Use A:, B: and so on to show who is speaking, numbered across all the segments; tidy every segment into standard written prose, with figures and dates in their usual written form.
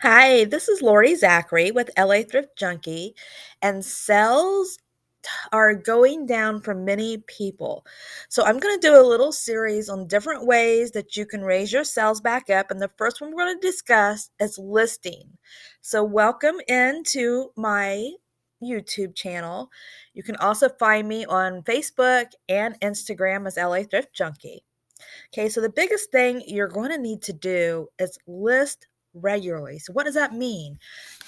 A: Hi, this is Lori Zachary with LA Thrift Junkie, and sales are going down for many people. So, I'm going to do a little series on different ways that you can raise your sales back up. And the first one we're going to discuss is listing. So, welcome into my YouTube channel. You can also find me on Facebook and Instagram as LA Thrift Junkie. Okay, so the biggest thing you're going to need to do is list regularly. So, what does that mean?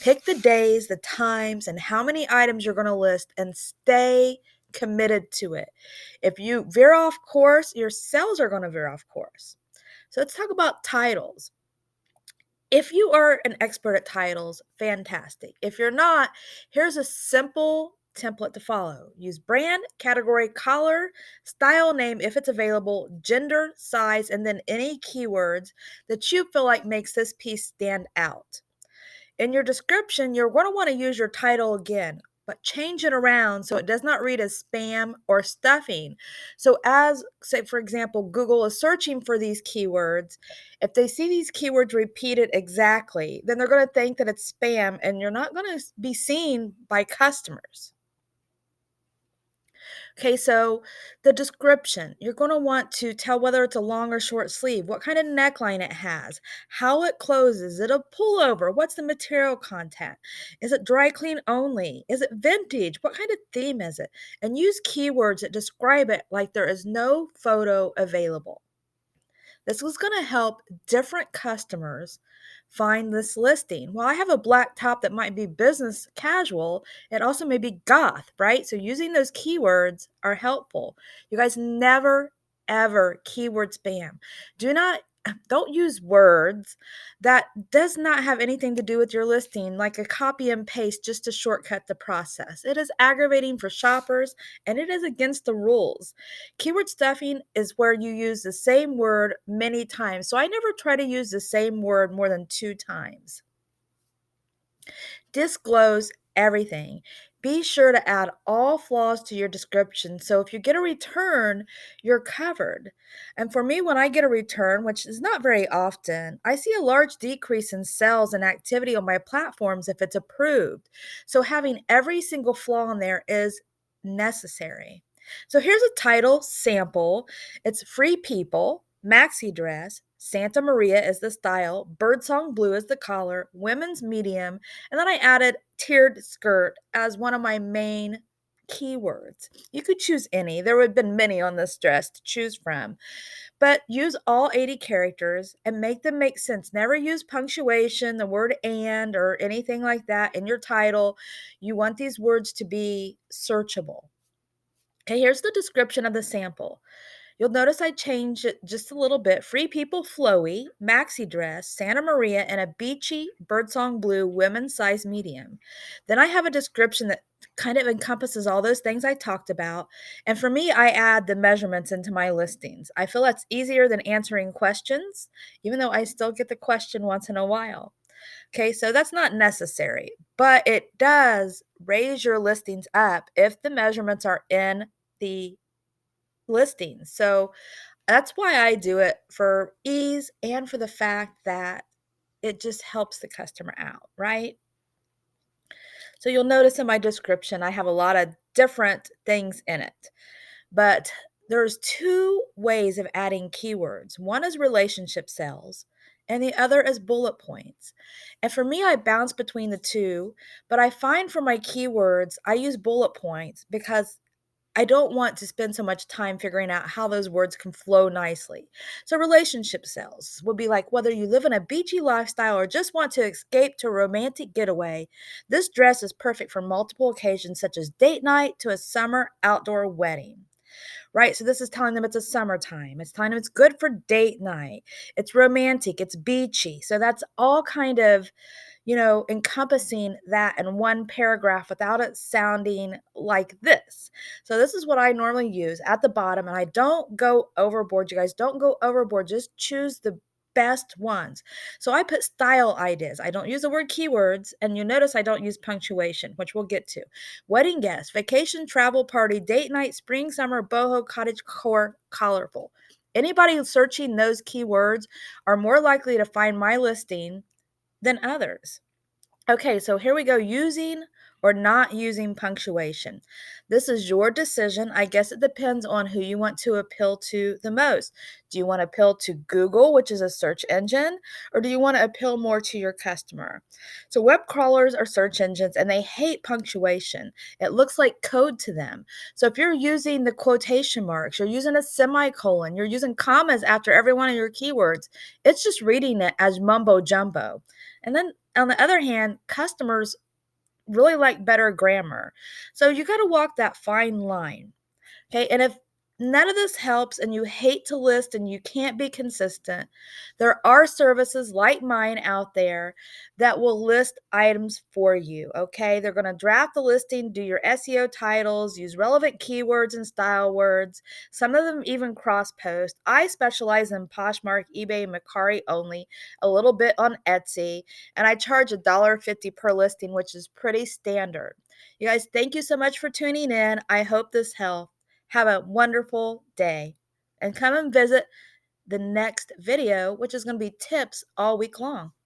A: Pick the days, the times, and how many items you're going to list and stay committed to it. If you veer off course, your sales are going to veer off course. So, let's talk about titles. If you are an expert at titles, fantastic. If you're not, here's a simple template to follow. Use brand, category, color, style, name if it's available, gender, size, and then any keywords that you feel like makes this piece stand out. In your description, you're going to want to use your title again, but change it around so it does not read as spam or stuffing. So, as, say, for example, Google is searching for these keywords, if they see these keywords repeated exactly, then they're going to think that it's spam and you're not going to be seen by customers. Okay, so the description, you're going to want to tell whether it's a long or short sleeve, what kind of neckline it has, how it closes, is it a pullover, what's the material content, is it dry clean only, is it vintage, what kind of theme is it, and use keywords that describe it like there is no photo available. This was going to help different customers find this listing. Well, I have a black top that might be business casual. It also may be goth, right? So using those keywords are helpful. You guys never, ever keyword spam. Do not don't use words that does not have anything to do with your listing, like a copy and paste just to shortcut the process. It is aggravating for shoppers and it is against the rules. Keyword stuffing is where you use the same word many times. So I never try to use the same word more than 2 times. Disclose everything. Be sure to add all flaws to your description. So if you get a return, you're covered. And for me, when I get a return, which is not very often, I see a large decrease in sales and activity on my platforms if it's approved. So having every single flaw in there is necessary. So here's a title sample. It's Free People, Maxi Dress, Santa Maria is the style, Birdsong Blue is the collar, women's medium, and then I added tiered skirt as one of my main keywords. You could choose any. There would have been many on this dress to choose from, but use all 80 characters and make them make sense. Never use punctuation, the word and, or anything like that in your title. You want these words to be searchable. Okay, here's the description of the sample. You'll notice I changed it just a little bit. Free People Flowy, Maxi Dress, Santa Maria, and a beachy birdsong blue women's size medium. Then I have a description that kind of encompasses all those things I talked about. And for me, I add the measurements into my listings. I feel that's easier than answering questions, even though I still get the question once in a while. Okay, so that's not necessary, but it does raise your listings up if the measurements are in the listings. So that's why I do it, for ease and for the fact that it just helps the customer out, right? So you'll notice in my description, I have a lot of different things in it. But there's two ways of adding keywords. One is relationship sales, and the other is bullet points. And for me, I bounce between the two, but I find for my keywords, I use bullet points because I don't want to spend so much time figuring out how those words can flow nicely. So, relationship sales would be like whether you live in a beachy lifestyle or just want to escape to a romantic getaway, this dress is perfect for multiple occasions, such as date night to a summer outdoor wedding. Right? So this is telling them it's a summertime. It's telling them it's good for date night. It's romantic. It's beachy. So that's all kind of, encompassing that in one paragraph without it sounding like this. So this is what I normally use at the bottom, and I don't go overboard. You guys don't go overboard. Just choose the best ones. So I put style ideas. I don't use the word keywords, and you notice I don't use punctuation, which we'll get to. Wedding guest, vacation, travel, party, date night, spring, summer, boho, cottage core, colorful. Anybody searching those keywords are more likely to find my listing than others. Okay, so here we go. Using or not using punctuation. This is your decision. I guess it depends on who you want to appeal to the most. Do you want to appeal to Google, which is a search engine, or do you want to appeal more to your customer? So, web crawlers are search engines and they hate punctuation. It looks like code to them. So, if you're using the quotation marks, you're using a semicolon, you're using commas after every one of your keywords, it's just reading it as mumbo jumbo. And then on the other hand, customers really like better grammar. So you got to walk that fine line. Okay. And if none of this helps and you hate to list and you can't be consistent, there are services like mine out there that will list items for you. Okay. They're going to draft the listing, do your SEO titles, use relevant keywords and style words. Some of them even cross post. I specialize in Poshmark, eBay, and Mercari only, a little bit on Etsy, and I charge $1.50 per listing, which is pretty standard. You guys, thank you so much for tuning in. I hope this helped. Have a wonderful day and come and visit the next video, which is going to be tips all week long.